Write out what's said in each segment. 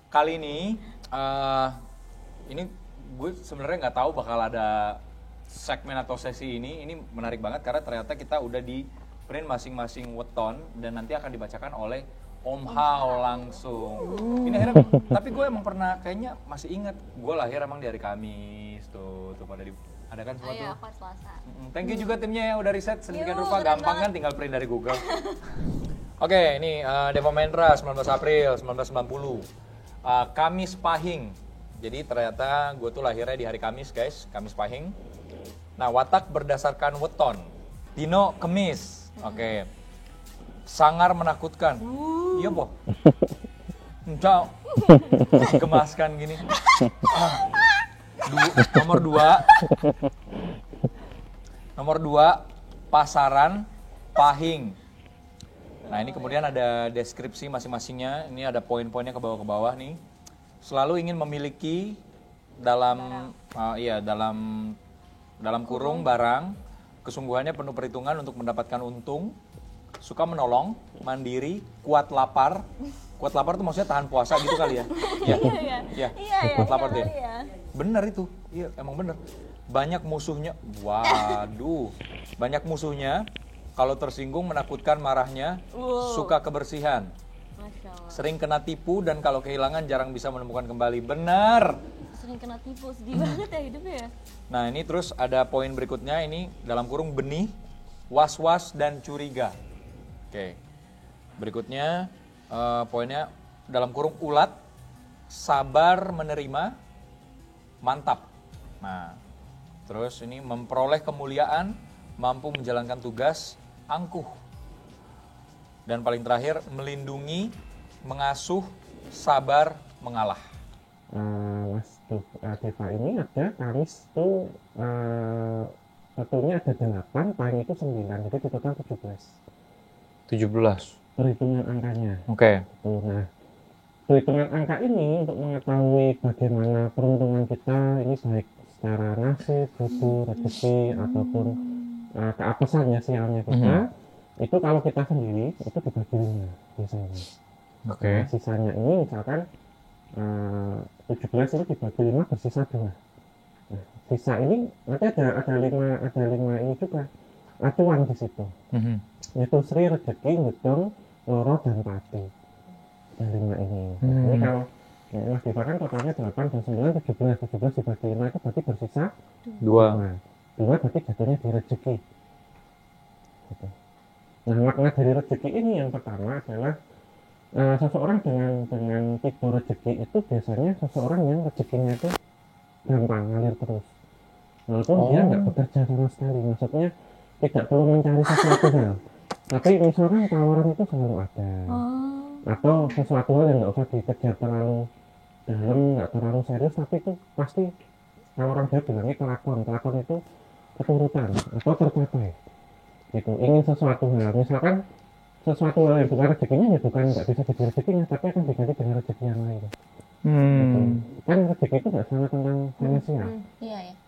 kali ini gue sebenarnya nggak tahu bakal ada segmen atau sesi ini. Ini menarik banget karena ternyata kita udah di print masing-masing weton dan nanti akan dibacakan oleh Om Hao langsung. Ini akhirnya, tapi gue emang pernah kayaknya masih ingat gue lahir emang di hari Kamis tuh pada ada kan semua tuh. Iya, aku Selasa. Thank you juga timnya yang udah riset sedemikian rupa, keren gampang kan banget. tinggal print dari Google. Oke, ini Deva Mahendra 19 April 1990. Kamis Pahing. Jadi ternyata gue tuh lahirnya di hari Kamis, guys, Kamis Pahing. Nah, watak berdasarkan weton. Dino Kemis. Oke. Sangar menakutkan. Iya, Boh. Enggak. Gemaskan gini. Nomor 2, pasaran Pahing. Nah, ini kemudian ada deskripsi masing-masingnya. Ini ada poin-poinnya ke bawah nih. Selalu ingin memiliki dalam kurung barang, kesungguhannya penuh perhitungan untuk mendapatkan untung, suka menolong, mandiri, kuat lapar. Kuat lapar itu maksudnya tahan puasa gitu kali ya? Iya. Kuat lapar deh. Bener itu, iya emang bener. Banyak musuhnya, waduh, banyak musuhnya. Kalau tersinggung menakutkan marahnya, suka kebersihan. Sering kena tipu dan kalau kehilangan jarang bisa menemukan kembali. Benar. Sering kena tipu, sedih banget ya hidupnya ya. Nah, ini terus ada poin berikutnya, ini dalam kurung benih, was-was dan curiga. Oke. Berikutnya poinnya dalam kurung ulat, sabar menerima, mantap. Nah, terus ini memperoleh kemuliaan, mampu menjalankan tugas, angkuh. Dan paling terakhir, melindungi, mengasuh, sabar, mengalah. Mas Deva ini ada Kamis itu betulnya ada 8, Pahing itu 9, jadi di total 17 perhitungan angkanya. Oke. Nah, perhitungan angka ini untuk mengetahui bagaimana peruntungan kita ini baik secara nasib, rezeki, ataupun keapesan ya sialnya kita. Itu kalau kita sendiri itu dibagi 5 biasanya. Oke. Nah, sisanya ini misalkan 17 ini dibagi 5 bersisa 2. Nah, sisa ini nanti ada 5 ini juga acuan di situ. Yaitu Sri, Rezeki, Gedong, Loro, dan Pati. Ada 5 ini. Nah, ini kalau Mas Deva kan totalnya 8 dan 9, 17 dibagi 5 itu berarti bersisa 2. 2 berarti jatuhnya di rezeki. Gitu. Nah, makna dari rezeki ini yang pertama adalah seseorang dengan tipe rezeki itu biasanya seseorang yang rezekinya itu gampang ngalir terus. Walaupun dia nggak bekerja sama sekali, maksudnya tidak perlu mencari sesuatu hal. Tapi misalkan tawaran itu selalu ada. Atau sesuatu hal yang nggak usah dikejar terlalu dalam, nggak terlalu serius, tapi itu pasti orang dia bilangnya kelakon itu keturutan atau tercapai. Gitu. Ingin sesuatu hal, misalkan sesuatu hal yang bukan rezekinya ya bukan nggak bisa jadi rezekinya, tapi akan diganti dengan rezeki yang lain. Gitu. Kan rezeki itu nggak sama tentang finansial,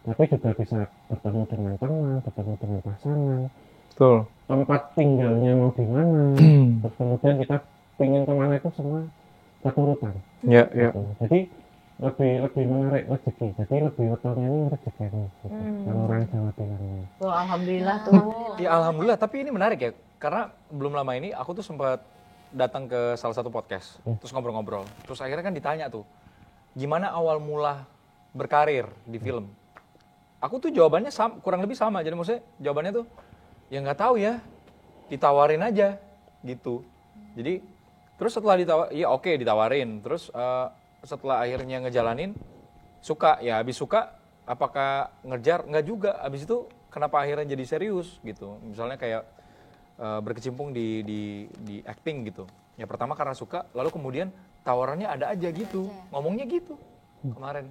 tapi juga bisa bertemu dengan teman, bertemu dengan pasangan, Betul. tempat tinggalnya mau di mana, terus kemudian kita pengen kemana itu semua keturutan. Ya. Gitu. Jadi lebih menarik rezeki, jadi lebih wetonnya ini rezeki gitu. Kalau orang Jawa bilangnya. Alhamdulillah tuh. Ya alhamdulillah, tapi ini menarik ya, karena belum lama ini aku tuh sempat datang ke salah satu podcast, terus ngobrol-ngobrol, terus akhirnya kan ditanya tuh, gimana awal mula berkarir di film? Aku tuh jawabannya kurang lebih sama, jadi maksudnya jawabannya tuh, ya nggak tahu ya, ditawarin aja, gitu. Jadi terus setelah ditawarin, terus setelah akhirnya ngejalanin, suka, ya habis suka, apakah ngejar? Nggak juga, habis itu kenapa akhirnya jadi serius gitu, misalnya kayak berkecimpung di acting gitu. Ya pertama karena suka, lalu kemudian tawarannya ada aja gitu. Ngomongnya gitu kemarin.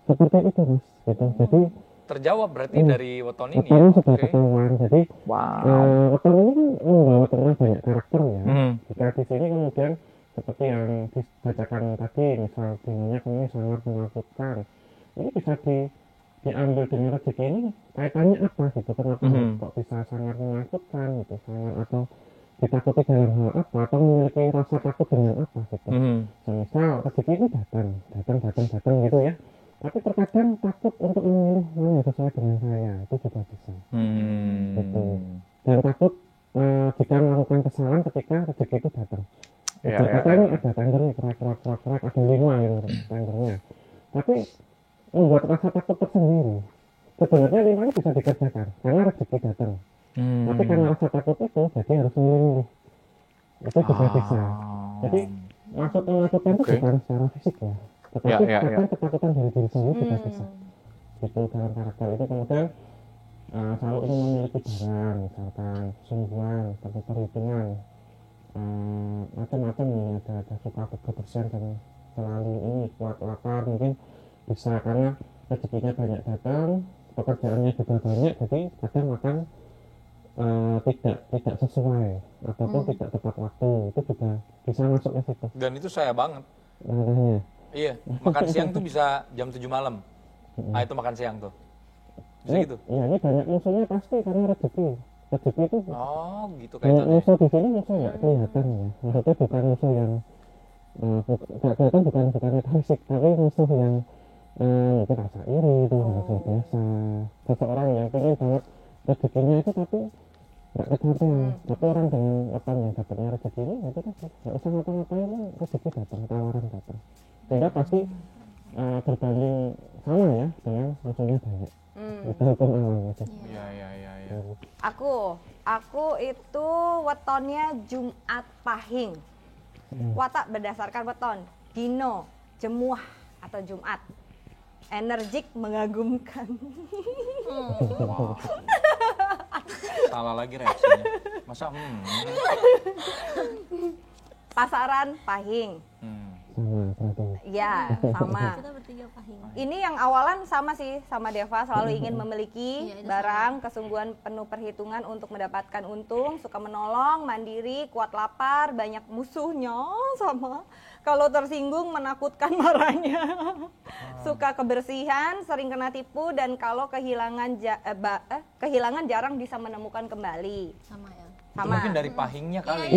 Seperti itu Mas. Gitu. Jadi terjawab berarti dari weton ini weton ya. sudah ketahuan. Jadi weton ini kan membawa tengah banyak karakter ya. Jika di sini kemudian seperti yang dibacakan tadi, misal dinanya ini sangat menakutkan. Ini bisa diambil dengan rezeki ini kaitannya apa gitu, kenapa kok bisa sangat menakutkan gitu, sangat atau ditakuti dengan hal apa atau memiliki rasa takut dengan apa gitu. Semisal rezeki itu datang gitu ya, tapi terkadang takut untuk memilih mana yang sesuai dengan saya, itu juga bisa gitu. Dan takut jika melakukan kesalahan ketika rezeki itu datang. Kata ini ada tendernya, kerak, ada 5 gitu tendernya, tapi membuat rasa takut tersendiri. Sebenarnya 5 ini bisa dikerjakan karena rezeki datang. Tapi karena rasa takut itu, jadi harus memilih. Itu juga bisa. Jadi maksud menakutkan itu bukan secara fisik ya, tetapi bahkan ketakutan dari diri sendiri juga bisa. Gitu dalam karakter itu. Kemudian selalu ingin memiliki barang, misalkan sungguhan, tapi perhitungan, macam-macam nih, ada suka kebersihan dan selalu ini kuat lapar, mungkin bisa karena rezekinya banyak datang, pekerjaannya juga banyak, jadi kadang makan tidak sesuai ataupun tidak tepat waktu, itu juga bisa masuk ke situ. Dan itu saya banget. Makanya. Iya, makan siang tuh bisa jam 7 malam. Nah itu makan siang tuh. Bisa gitu? Iya, ini banyak musuhnya pasti karena rezeki. Rezeki itu oh gitu banyak kaitannya. musuh di sini, musuh nggak kelihatan ya. Maksudnya bukan musuh yang nggak kelihatan, bukan fisik, tapi musuh yang mungkin rasa iri itu musuh biasa. Seseorang yang pengen banget rezekinya itu tapi nggak kecapean, tapi orang dengan apa yang dapatnya rezeki ini itu kan nggak usah ngapa-ngapain, rezeki datang, tawaran datang, sehingga pasti berbanding sama ya dengan musuhnya banyak. Itu hukum alam gitu. Iya. Aku itu wetonnya Jumat Pahing. Watak berdasarkan weton, dino, jemuah atau Jumat. Energik, mengagumkan. Wow. Salah lagi reaksinya. Masa Pasaran Pahing. Sama berarti. Ya, sama. Kita bertiga Pahing. Ini yang awalan sama sih, sama Deva, selalu ingin memiliki Iya, itu barang, kesungguhan penuh perhitungan untuk mendapatkan untung, suka menolong, mandiri, kuat lapar, banyak musuhnya sama. Kalau tersinggung menakutkan marahnya. Suka kebersihan, sering kena tipu, dan kalau kehilangan jarang bisa menemukan kembali. Sama ya. Sama. mungkin dari pahingnya kali.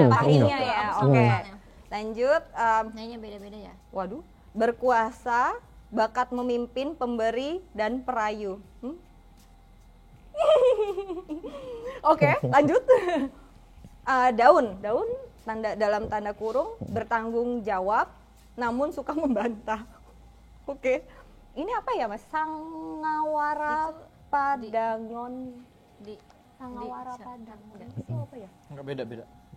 Pahingnya ya. Oke. Lanjut, Nanya beda-beda ya. waduh, berkuasa, bakat memimpin, pemberi, dan perayu. Oke, lanjut. Daun dalam tanda kurung, bertanggung jawab, namun suka membantah. Oke, ini apa ya Mas? Sangawara Padangon. Sangawara Padangon. Itu apa ya? Enggak beda.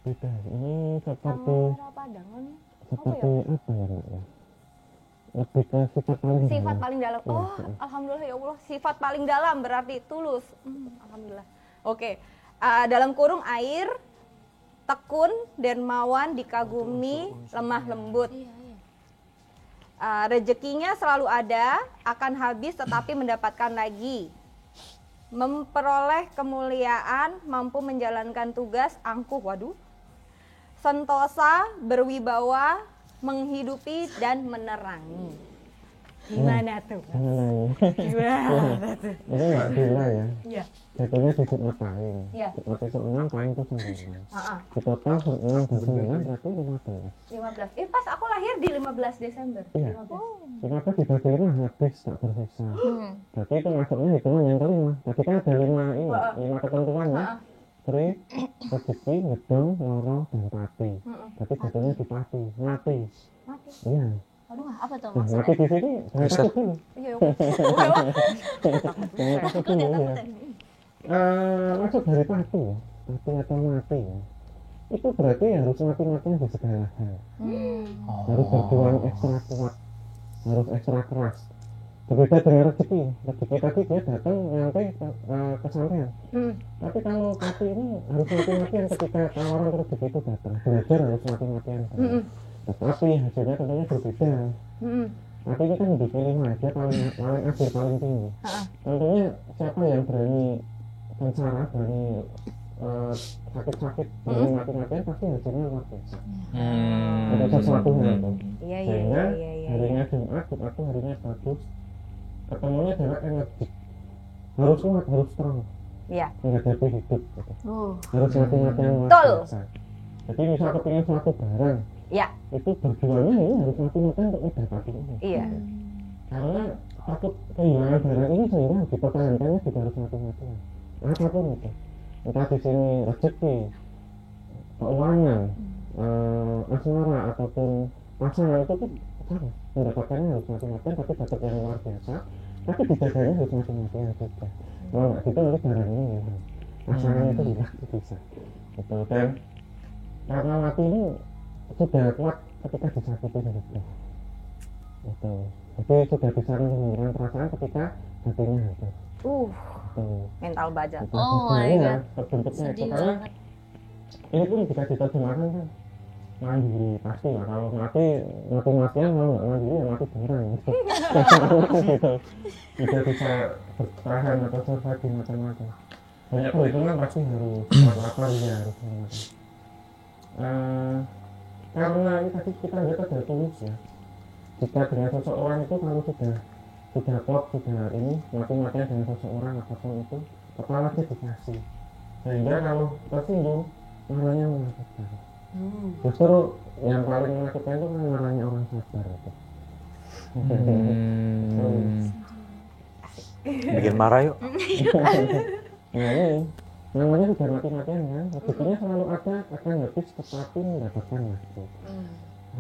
Beda. Ini seperti Sangawara Padangon. seperti apa ya Mbak ya? Lebih ke sifat paling Sifat dalam. paling dalam. Oh, alhamdulillah ya Allah. Sifat paling dalam berarti tulus. Alhamdulillah. Oke. Dalam kurung air, tekun, dermawan, dikagumi, lemah lembut. Iya. Rezekinya selalu ada, akan habis tetapi mendapatkan lagi. Memperoleh kemuliaan, mampu menjalankan tugas, angkuh, waduh. Sentosa, berwibawa, menghidupi dan menerangi. Gimana tuh? Gimana tuh? Ini nggak gila ya. Iya. Jatuhnya di Jumat Pahing. Iya. Jumat itu 6, Pahing itu 9. Di total 6 dan 9 berarti 15. 15. Pas aku lahir di 15 Desember. Iya. 15 dibagi 5 habis tak bersisa. Berarti itu masuknya hitungan yang kelima. Tadi kan ada 5 ketentuan ya. Tri, rezeki, gedung, loro, dan pati. Berarti jatuhnya di pati, mati. Mati. Iya. Aduh, apa tuh Nah, maksudnya? mati di sini jangan takut dulu. Iya. Jangan takut dulu ya. Maksud dari pati ya, pati atau mati ya. Itu berarti harus mati-matinya di segala hal. Harus berjuang ekstra kuat, harus ekstra keras. Berbeda dengan rezeki tadi dia datang nyampe kesampaian. Tapi kalau pati ini harus mati-matian ketika tawaran rezeki itu datang. Belajar harus mati-matian. Tetapi hasilnya tentunya berbeda. Tapi ini kan dipilih dia paling akhir paling tinggi. Tentunya siapa yang berani sengsara, berani sakit-sakit, berani mati-matian, pasti hasilnya luar biasa. Ada sesuatu hal. Sehingga harinya Jumat itu harinya bagus. Ketemunya adalah energi. Harus kuat, harus strong. Iya. menghadapi hidup gitu. Oh. Harus mati-matian luar Betul. biasa. Jadi misal kepingin suatu barang, Iya. itu berjuangnya ini harus mati-matian untuk mendapati ini. Iya. Karena takut kehilangan barang ini sehingga dipertahankannya juga harus mati-matian. Apapun itu, entah di sini rezeki, keuangan, asmara ataupun pasangan itu tuh sama. Mendapatkannya harus mati-matian, tapi dapat yang luar biasa. Tapi dijaganya harus mati-matian juga. Kalau nggak gitu nanti barang ini hilang. Pasangan itu hilang bisa. Gitu. Dan karena mati ini sudah kuat ketika disakiti juga. Gitu. Jadi sudah bisa menghilangkan perasaan ketika hatinya hancur. Gitu. Mental baja. Gitu. Oh my Sebenarnya God. terbentuknya itu Sedih karena banget. ini pun bisa diterjemahkan kan mandiri pasti lah, kalau mati-matian kalau nggak mandiri ya mati beneran gitu. Gitu. Tidak bisa bertahan atau survive di macam-macam. Banyak perhitungan pasti harus buat apa ya harus macam-macam. Karena ini tadi kita lihat ada tulis ya, jika dengan seseorang itu kalau sudah klop, sudah ini mati-matian dengan seseorang apapun itu, kepalanya dikasih, sehingga kalau tersinggung marahnya menakutkan. Justru yang paling menakutkan itu kan marahnya orang sabar itu. Bikin marah yuk. Nah ini namanya sudah mati-matian kan, rezekinya selalu ada, akan habis tetapi mendapatkan waktu.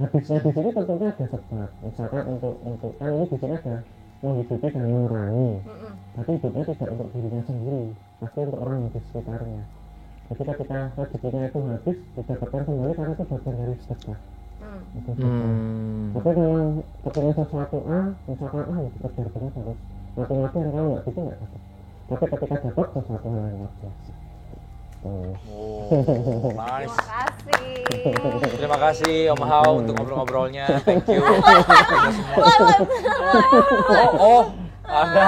Habisnya di sini tentunya ada sebab, misalkan untuk kan ini di sini ada menghidupi dan mengurangi, tapi hidupnya tidak untuk dirinya sendiri, pasti untuk orang yang di sekitarnya. Jadi ketika rezekinya itu habis, didapatkan kembali karena itu bagian dari sedekah. Itu sedekah. Tapi memang kepengen sesuatu misalkan ya kejar banget harus mati-matian, kalau nggak gitu nggak dapat. Tapi ketika dapat sesuatu hal yang luar biasa. Oh, nice. Terima kasih. Terima kasih Om Hao untuk ngobrol-ngobrolnya. Thank you. Ada.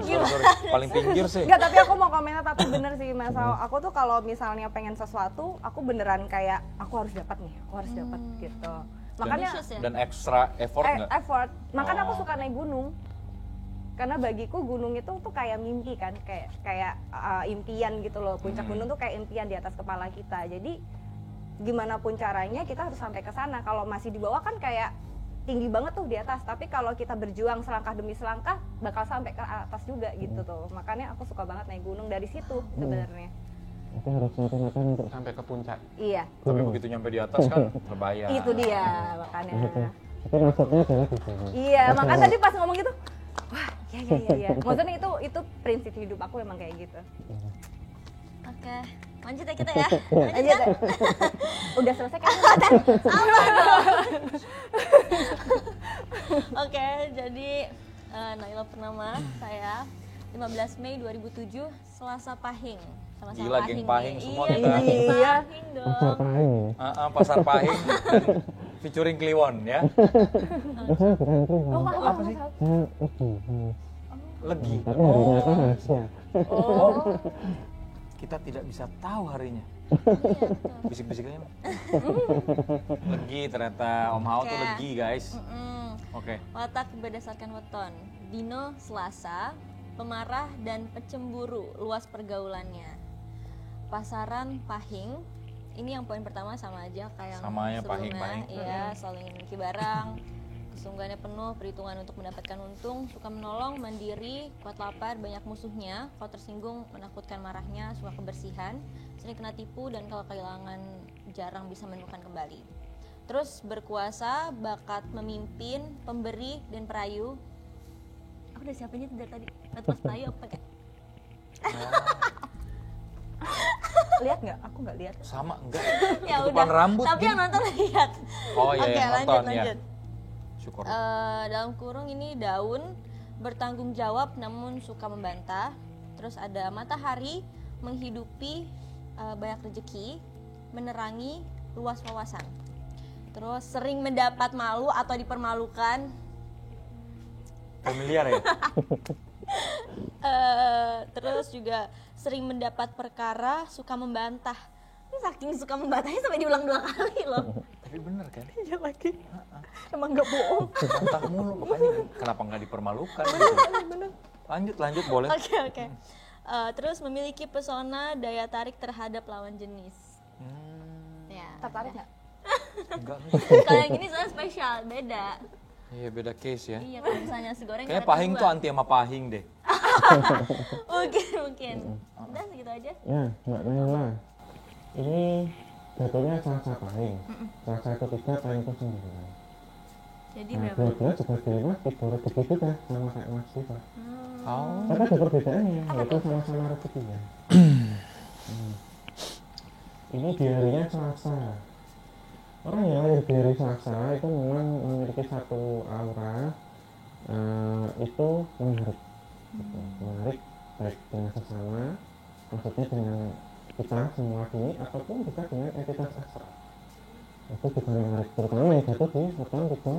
Sorry. Paling pinggir sih. Enggak, tapi aku mau komentar, tapi bener sih Mas Ao. Aku tuh kalau misalnya pengen sesuatu, aku beneran kayak aku harus dapat nih, aku harus dapat gitu. Makanya Ambitious ya? Dan extra effort nggak? effort. Makanya aku Oh. suka naik gunung. Karena bagiku gunung itu tuh kayak mimpi kan, kayak impian gitu loh. Puncak gunung tuh kayak impian di atas kepala kita. Jadi gimana pun caranya kita harus sampai ke sana. Kalau masih di bawah kan kayak tinggi banget tuh di atas, tapi kalau kita berjuang selangkah demi selangkah bakal sampai ke atas juga gitu tuh. Makanya aku suka banget naik gunung dari situ sebenarnya. Itu harus mati-matian untuk sampai ke puncak. Iya, Tapi begitu nyampe di atas kan terbayar. itu dia makanya. Gitu. Tapi maksudnya adalah di sini. Iya, makanya tadi pas ngomong gitu, wah, iya. Maksudnya itu prinsip hidup aku emang kayak gitu. Oke, lanjut ya kita ya. Lanjut. Udah selesai kan? Oke, jadi Naila Purnama, saya 15 Mei 2007, Selasa Pahing. Sama-sama Gila, geng Pahing nih. semua Iya, kita. geng Iya. Pahing Pasar dong. Pahing ya. Pasar Pahing dan featuring Kliwon ya. Saya keren tuh. Apa sih? Saya lagi. Legi. Tapi harinya kan rahasia. Oh. Kita tidak bisa tahu harinya. Bisik-bisik aja. Mas. Legi ternyata Om Hao tuh Oke. legi guys. Mm-mm. Oke. Watak berdasarkan weton. Dino Selasa, pemarah dan pecemburu, luas pergaulannya. Pasaran Pahing. Ini yang poin pertama sama aja kayak yang Sama ya, sebelumnya. Pahing. Iya, selalu ingin memiliki barang. Kesungguhannya penuh, perhitungan untuk mendapatkan untung, suka menolong, mandiri, kuat lapar, banyak musuhnya, kalau tersinggung, menakutkan marahnya, suka kebersihan, sering kena tipu, dan kalau kehilangan jarang bisa menemukan kembali. Terus berkuasa, bakat memimpin, pemberi, dan perayu. Aku udah siapin itu dari tadi, pas perayu aku pakai. Lihat nggak? Aku nggak lihat. Sama enggak? Ya Ketutupan udah, rambut. tapi Din. yang nonton lihat. Oh iya, Oke, yang lanjut, nonton ya. lanjut. Syukur. Dalam kurung ini daun, bertanggung jawab namun suka membantah. Terus ada matahari, menghidupi, banyak rezeki, menerangi, luas wawasan. Terus sering mendapat malu atau dipermalukan. Familiar ya? Terus juga sering mendapat perkara, suka membantah. Ini saking suka membantahnya sampai diulang 2 kali loh. Tapi bener kan? Iya lagi. Emang nggak bohong. Bantah mulu, makanya kenapa nggak dipermalukan gitu. Lanjut boleh. Oke. Terus memiliki pesona daya tarik terhadap lawan jenis. Ya. Tertarik nggak? Enggak. Kalau yang ini soalnya spesial, beda. Iya, beda case ya. Iya, kalau misalnya nasi goreng Kayaknya karet pahing dua. tuh anti sama pahing deh. Mungkin. Udah segitu aja. Ya, Mbak Naila. Ini jatuhnya Selasa Pahing. Selasa ketiga Pahing itu 9. Jadi Nah, berapa? 12 juga dilema tiga rezeki juga sama kayak Mas Siva. Oh. Tapi ada perbedaannya, yaitu sama-sama rezeki ya. Ini di harinya Selasa. Orang yang lahir di hari Selasa itu memang memiliki satu aura itu menarik, gitu. Menarik baik dengan sesama, maksudnya dengan kita semua ini, ataupun juga dengan entitas astral. Itu juga menarik, terutama yang jatuh di rekan kita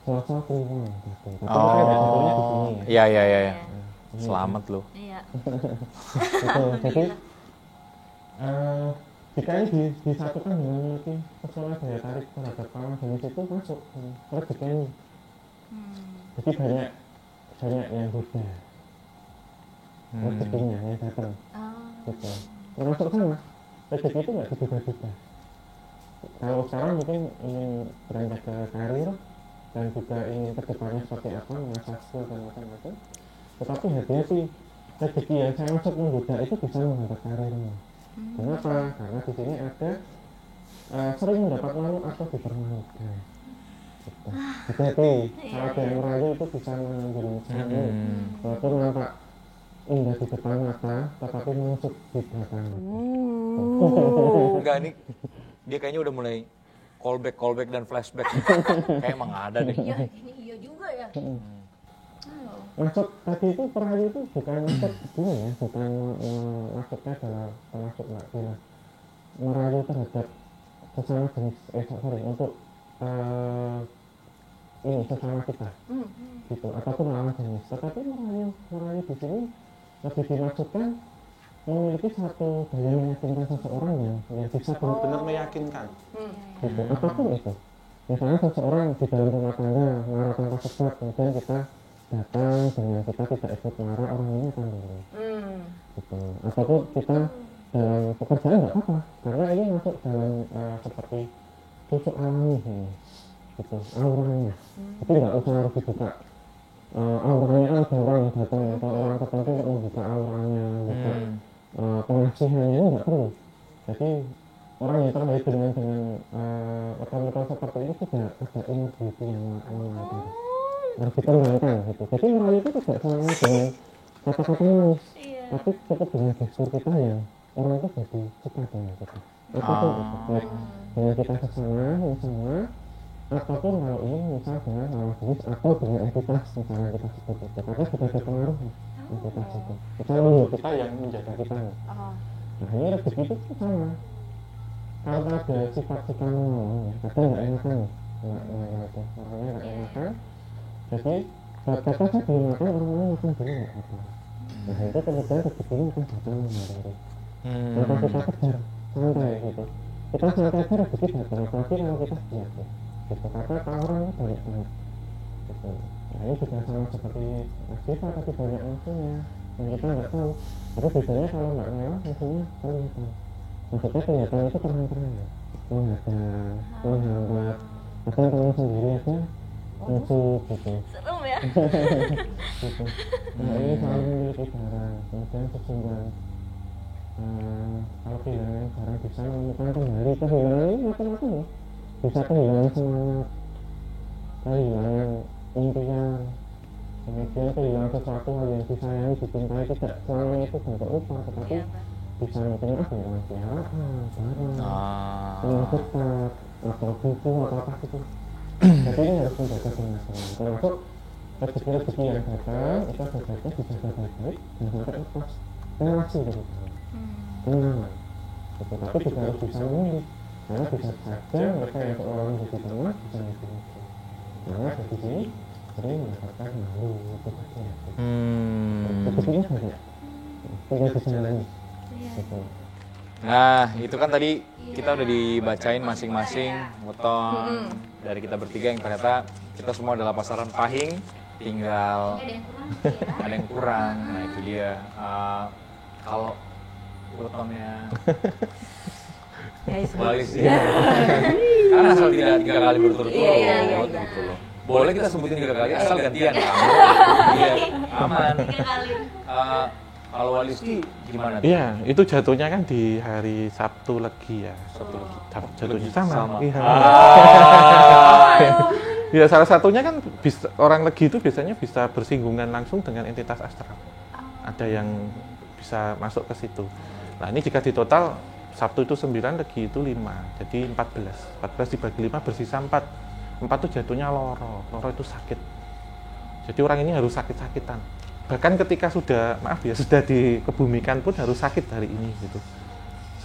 Selasa Kliwon gitu. Tapi kita tidak jatuhnya di sini ya. Iya. Selamat lo. Iya. Gitu. Jadi jika ini disatukan dengan memiliki pesona daya tarik terhadap lawan jenis itu masuk rezeki ini. Jadi banyak yang beda rezekinya yang datang. Gitu. Termasuk sama rezeki itu nggak beda-beda. Kalau sekarang mungkin ingin beranjak ke karir dan juga ingin kedepannya seperti apa, mengasah skill dan macam-macam. Tetapi hati-hati, rezeki yang saya masuk menggoda itu bisa menghambat karirnya. Kenapa? Karena di sini ada sering mendapat malu atau dipermalukan. Gitu. Hati-hati, kalau ada yang merayu itu bisa menjerumuskan. Walaupun nampak indah di depan mata, tetapi menusuk di belakang. Enggak, ini dia kayaknya udah mulai callback dan flashback. Kayak emang ada deh. Ya, ini iya juga ya. Maksud tadi itu perayu itu bukan maksud dia ya, bukan maksudnya adalah termasuk Mbak Bila merayu terhadap sesama jenis, untuk ini sesama kita, gitu, ataupun lawan jenis. Tetapi merayu di sini lebih dimaksudkan memiliki satu daya meyakinkan seseorang yang bisa benar-benar meyakinkan, gitu, apapun itu. Misalnya seseorang di dalam rumah tangga marah tanpa sebab, kemudian kita datang dengan kita tidak ikut marah, orang ini akan dulu, gitu. Ataupun kita dalam pekerjaan nggak apa-apa, karena ini masuk dalam seperti tusuk alami ini, gitu, auranya. Jadi nggak usah harus dibuka auranya, ada orang yang datang atau orang tertentu untuk membuka auranya, buka pengasihannya, ini nggak perlu. Jadi orang yang terkait dengan rekan-rekan seperti ini tidak ada energi yang mengatur, harus dikembangkan gitu. Jadi merayu itu tidak sama dengan kata-kata manis, tapi cukup dengan gestur kita yang orang itu jadi suka dengan kita. Apapun itu, baik dengan kita sesama, ataupun kalau ini misal dengan lawan jenis atau dengan entitas misalnya kita sebut itu, karena sudah ada pengaruh entitas itu. Kita menurut kita yang menjaga kita. Nah ini rezeki itu sama. Kalau ada sifat-sifat menolong, kadang nggak enakan, orangnya nggak enakan. Jadi kata saya belum makan, orang lain makan dulu nggak apa. Nah itu kemudian rezekinya akan datang mandiri. Maka kita kejar santai gitu. Kita santai aja rezeki datang, apalagi kalau kita siap ya. Gitu, karena tawaran itu banyak banget. Gitu. Nah ini juga sama seperti sifat, tapi banyak musuhnya yang kita nggak tahu. Tapi bedanya kalau nggak mewah, musuhnya kelihatan. Maksudnya kelihatan itu terang-terangan, menghadang, menghambat, kadang kamu sendiri aja musuh gitu. Serem ya. Gitu. Nah ini selalu memiliki barang, kemudian sesungguhan kalau kehilangan barang bisa menemukan kembali. Kehilangan ini macam-macam ya, bisa kehilangan semangat, kehilangan impian, kemudian kehilangan sesuatu hal yang disayangi, dicintai, tidak selamanya itu bentuk upah, tetapi bisa mungkin kehilangan piaraan, barang, penyakit, atau buku, atau apa gitu. Jadi ini harus menjaga dengan termasuk rezeki-rezeki yang datang, itu sebaiknya dijaga baik-baik dan sampai lepas relasi gitu, kenangan gitu. Tapi juga harus bisa memilih, karena bisa saja mereka yang seorang di tengah bisa memilih, karena di sini sering mendapatkan malu itu pasti ya. Rezekinya banyak, tinggal dijalani gitu. Nah, itu kan tadi kita udah dibacain masing-masing weton dari kita bertiga yang ternyata kita semua adalah pasaran pahing tinggal Ada yang kurang sih ya. ada yang kurang. Nah itu dia. Kalau wetonnya balik sih. Karena asal tidak 3 kali berturut-turut gitu loh. Boleh kita sebutin 3 kali asal gantian. Iya, aman. 3 kali. Kalau Waliski gimana? Iya, itu jatuhnya kan di hari Sabtu Legi ya. Sabtu Legi. Jatuhnya sama. Iya. Ya salah satunya kan orang Legi itu biasanya bisa bersinggungan langsung dengan entitas astral. Ada yang bisa masuk ke situ. Nah ini jika di total Sabtu itu 9, Legi itu 5, jadi 14. 14 dibagi 5 bersisa 4. 4 itu jatuhnya loro. Loro itu sakit. Jadi orang ini harus sakit-sakitan. Bahkan ketika sudah dikebumikan pun harus sakit hari ini gitu.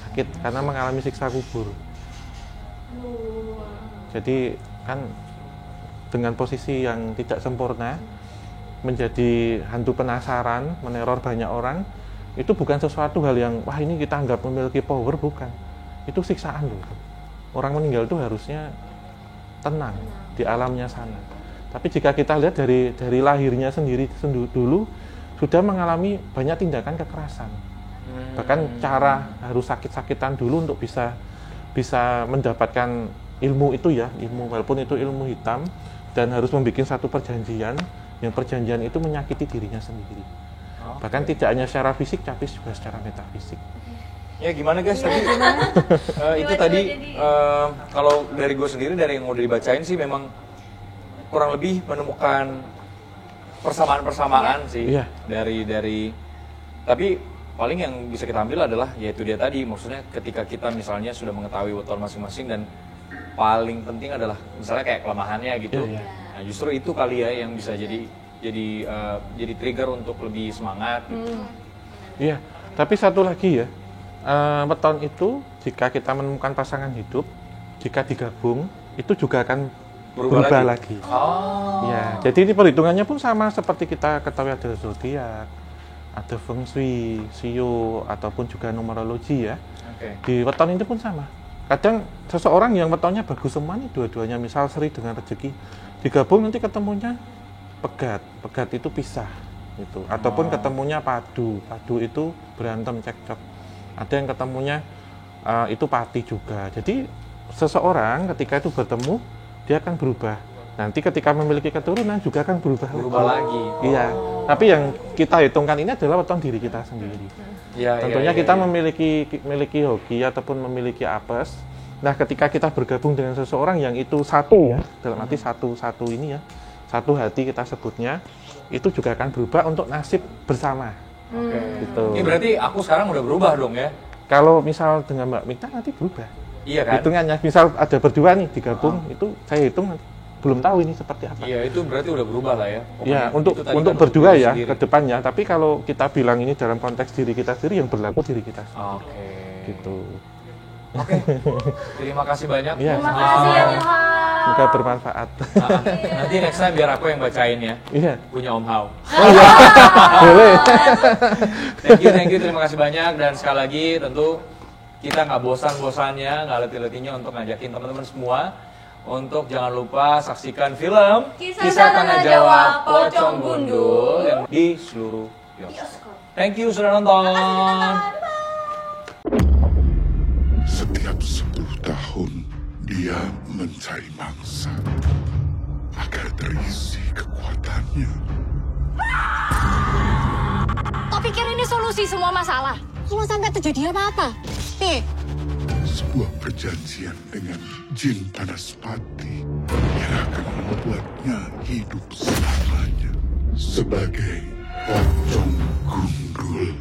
Sakit karena mengalami siksa kubur. Jadi kan dengan posisi yang tidak sempurna, menjadi hantu penasaran, meneror banyak orang, itu bukan sesuatu hal yang wah ini kita anggap memiliki power, bukan. Itu siksaan loh. Orang meninggal itu harusnya tenang di alamnya sana. Tapi jika kita lihat dari lahirnya sendiri dulu sudah mengalami banyak tindakan kekerasan. Bahkan cara harus sakit-sakitan dulu untuk bisa mendapatkan ilmu itu ya, ilmu walaupun itu ilmu hitam, dan harus membuat satu perjanjian, yang perjanjian itu menyakiti dirinya sendiri. Bahkan tidak hanya secara fisik, tapi juga secara metafisik. Ya gimana guys, tadi itu tadi kalau dari gue sendiri, dari yang udah dibacain sih memang kurang lebih menemukan persamaan-persamaan sih dari tapi paling yang bisa kita ambil adalah yaitu dia tadi, maksudnya ketika kita misalnya sudah mengetahui weton masing-masing, dan paling penting adalah misalnya kayak kelemahannya gitu. Nah justru itu kali ya yang bisa jadi trigger untuk lebih semangat gitu. Iya, tapi satu lagi ya, weton itu jika kita menemukan pasangan hidup, jika digabung itu juga akan berubah lagi. Ya, jadi ini perhitungannya pun sama seperti kita ketahui ada zodiak, ada feng shui, shio, ataupun juga numerologi ya. Di weton itu pun sama. Kadang seseorang yang wetonnya bagus semua nih, dua-duanya misal Sri dengan rezeki, digabung nanti ketemunya pegat. Pegat itu pisah gitu. Ataupun ketemunya padu. Padu itu berantem, cekcok. Ada yang ketemunya itu pati juga. Jadi seseorang ketika itu bertemu, dia akan berubah. Nanti ketika memiliki keturunan juga akan berubah lagi. Iya. Tapi yang kita hitungkan ini adalah weton diri kita sendiri. Tentunya kita memiliki hoki ataupun memiliki apes. Nah, ketika kita bergabung dengan seseorang yang itu satu ya, dalam arti satu ini ya, satu hati kita sebutnya, itu juga akan berubah untuk nasib bersama. Gitu. Ini berarti aku sekarang udah berubah dong ya? Kalau misal dengan Mbak Mita nanti berubah. Iya kan? Hitungannya, misal ada berdua nih digabung, itu saya hitung belum tahu ini seperti apa. Iya, itu berarti udah berubah lah ya. Iya, untuk berdua ya ke depannya. Tapi kalau kita bilang ini dalam konteks diri kita sendiri, yang berlaku diri kita sendiri. Gitu. Oke. Terima kasih banyak. Iya. Terima kasih ya Tuhan. Semoga bermanfaat. Nanti next time biar aku yang bacain ya. Iya. Punya Om Hao. Boleh. Thank you, terima kasih banyak. Dan sekali lagi tentu kita nggak bosan-bosannya, nggak letih-letihnya untuk ngajakin teman-teman semua untuk jangan lupa saksikan film Kisah Tanah Jawa Pocong Gundul yang di seluruh bioskop. Thank you sudah nonton. Setiap 10 tahun dia mencari mangsa agar terisi kekuatannya. Kau pikir ini solusi semua masalah? Kalau sampai terjadi apa-apa? Nih. Sebuah perjanjian dengan jin Banaspati yang akan membuatnya hidup selamanya sebagai pocong gundul.